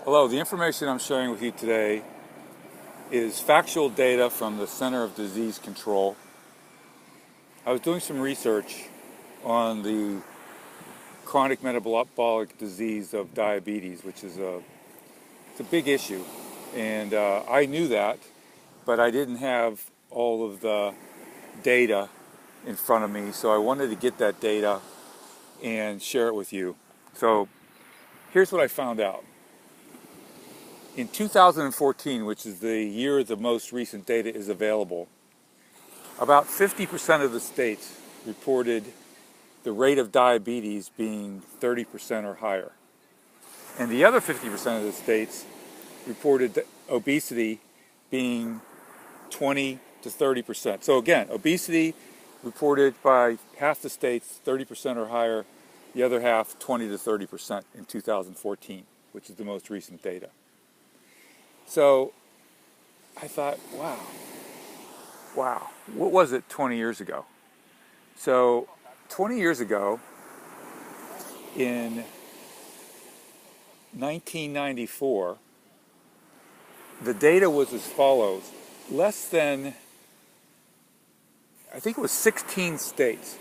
Hello, the information I'm sharing with you today is factual data from the Center of Disease Control. I was doing some research on the chronic metabolic disease of diabetes, which is it's a big issue. And I knew that, but I didn't have all of the data in front of me, so I wanted to get that data and share it with you. So here's what I found out. In 2014, which is the year the most recent data is available, about 50% of the states reported the rate of diabetes being 30% or higher. And the other 50% of the states reported obesity being 20 to 30%. So again, obesity reported by half the states 30% or higher, the other half 20 to 30% in 2014, which is the most recent data. So I thought, wow, what was it 20 years ago? So 20 years ago, in 1994, the data was as follows. Less than, I think it was 16 states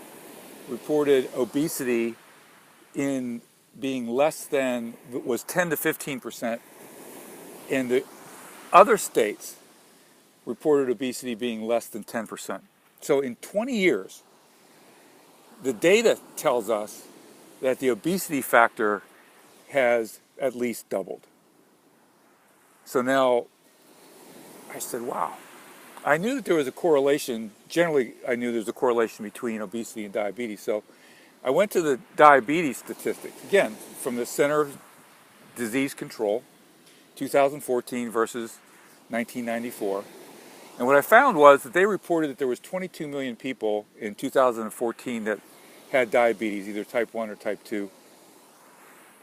reported obesity in being less than, was 10 to 15%, and the other states reported obesity being less than 10%. So in 20 years, the data tells us that the obesity factor has at least doubled. So now I said, wow. I knew that there was a correlation. Generally, I knew there was a correlation between obesity and diabetes. So I went to the diabetes statistics, again, from the Center of Disease Control, 2014 versus 1994. And what I found was that they reported that there was 22 million people in 2014 that had diabetes, either type 1 or type 2.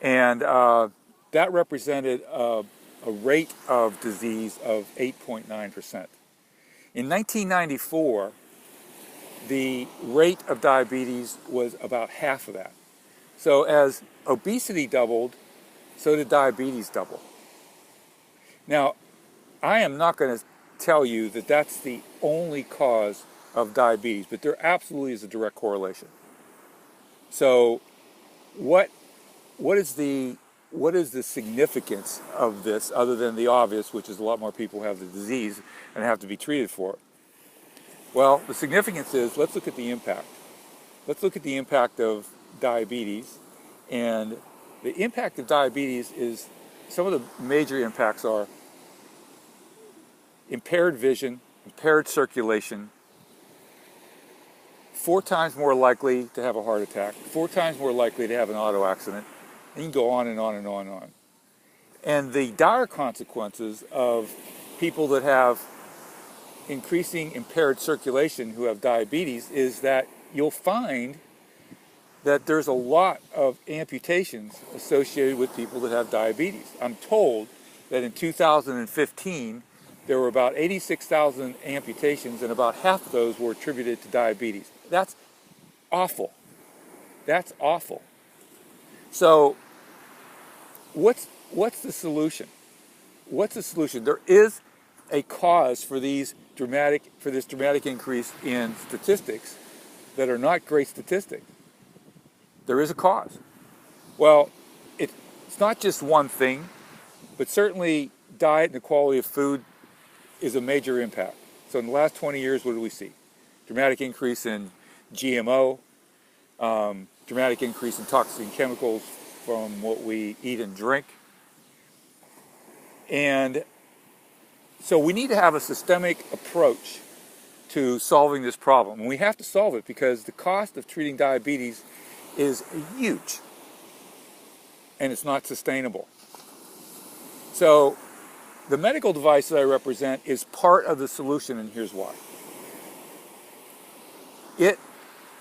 And that represented a rate of disease of 8.9%. In 1994, the rate of diabetes was about half of that. So as obesity doubled, so did diabetes double. Now, I am not going to tell you that that's the only cause of diabetes, but there absolutely is a direct correlation. So what is the significance of this other than the obvious, which is a lot more people have the disease and have to be treated for it? Well, the significance is, let's look at the impact. Let's look at the impact of diabetes. And the impact of diabetes is, some of the major impacts are impaired vision, impaired circulation, 4 times more likely to have a heart attack, 4 times more likely to have an auto accident, and you can go on and on and on and on. And the dire consequences of people that have increasing impaired circulation who have diabetes is that you'll find that there's a lot of amputations associated with people that have diabetes. I'm told that in 2015, there were about 86,000 amputations, and about half of those were attributed to diabetes. That's awful. That's awful. So what's the solution? What's the solution? There is a cause for this dramatic increase in statistics that are not great statistics. There is a cause. Well, it's not just one thing, but certainly diet and the quality of food is a major impact. So in the last 20 years, what do we see? Dramatic increase in GMO, dramatic increase in toxic chemicals from what we eat and drink. And so we need to have a systemic approach to solving this problem. And we have to solve it because the cost of treating diabetes is huge and it's not sustainable. So the medical device that I represent is part of the solution, and here's why. It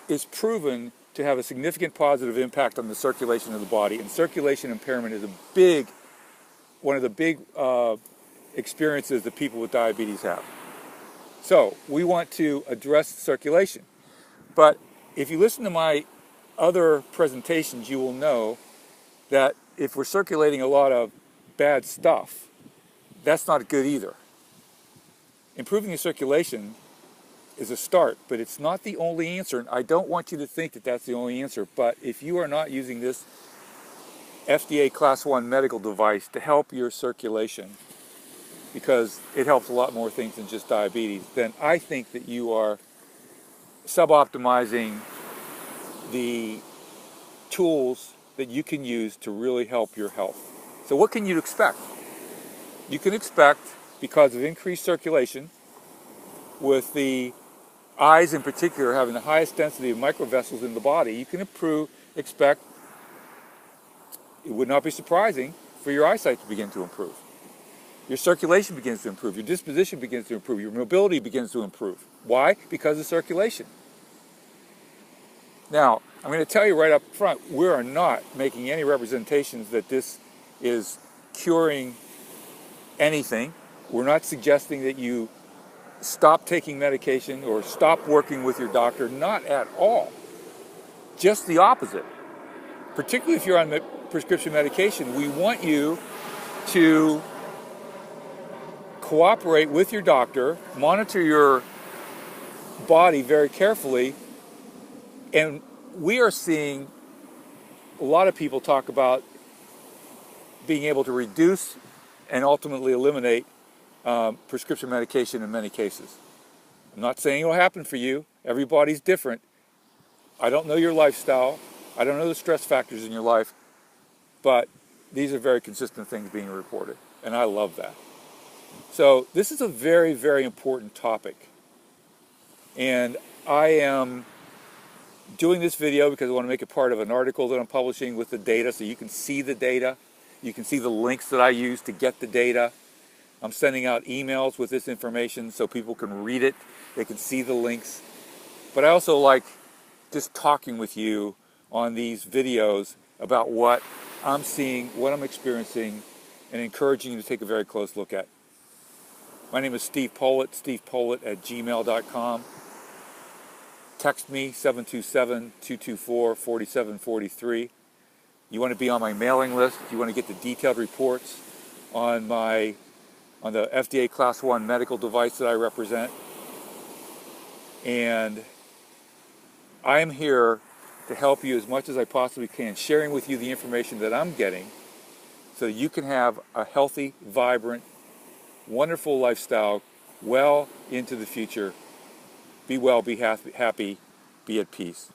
is proven to have a significant positive impact on the circulation of the body, and circulation impairment is one of the big experiences that people with diabetes have. So we want to address circulation. But if you listen to my other presentations, you will know that if we're circulating a lot of bad stuff, that's not good either. Improving your circulation is a start, but it's not the only answer. And I don't want you to think that that's the only answer, but if you are not using this FDA Class 1 medical device to help your circulation, because it helps a lot more things than just diabetes, then I think that you are suboptimizing the tools that you can use to really help your health. So what can you expect? You can expect, because of increased circulation, with the eyes in particular having the highest density of microvessels in the body, you can expect, it would not be surprising for your eyesight to begin to improve. Your circulation begins to improve, your disposition begins to improve, your mobility begins to improve. Why? Because of circulation. Now, I'm going to tell you right up front, we are not making any representations that this is curing anything. We're not suggesting that you stop taking medication or stop working with your doctor, not at all. Just the opposite. Particularly if you're on prescription medication, we want you to cooperate with your doctor, monitor your body very carefully, and we are seeing a lot of people talk about being able to reduce and ultimately eliminate prescription medication in many cases. I'm not saying it will happen for you. Everybody's different. I don't know your lifestyle. I don't know the stress factors in your life, but these are very consistent things being reported, and I love that. So this is a very, very important topic, and I am doing this video because I want to make it part of an article that I'm publishing with the data, so you can see the data. You can see the links that I use to get the data. I'm sending out emails with this information so people can read it. They can see the links. But I also like just talking with you on these videos about what I'm seeing, what I'm experiencing, and encouraging you to take a very close look at. My name is Steve Pollitt, stevepollitt@gmail.com. Text me, 727-224-4743. You want to be on my mailing list. You want to get the detailed reports on the FDA Class 1 medical device that I represent. And I am here to help you as much as I possibly can, sharing with you the information that I'm getting so you can have a healthy, vibrant, wonderful lifestyle well into the future. Be well, be happy, be at peace.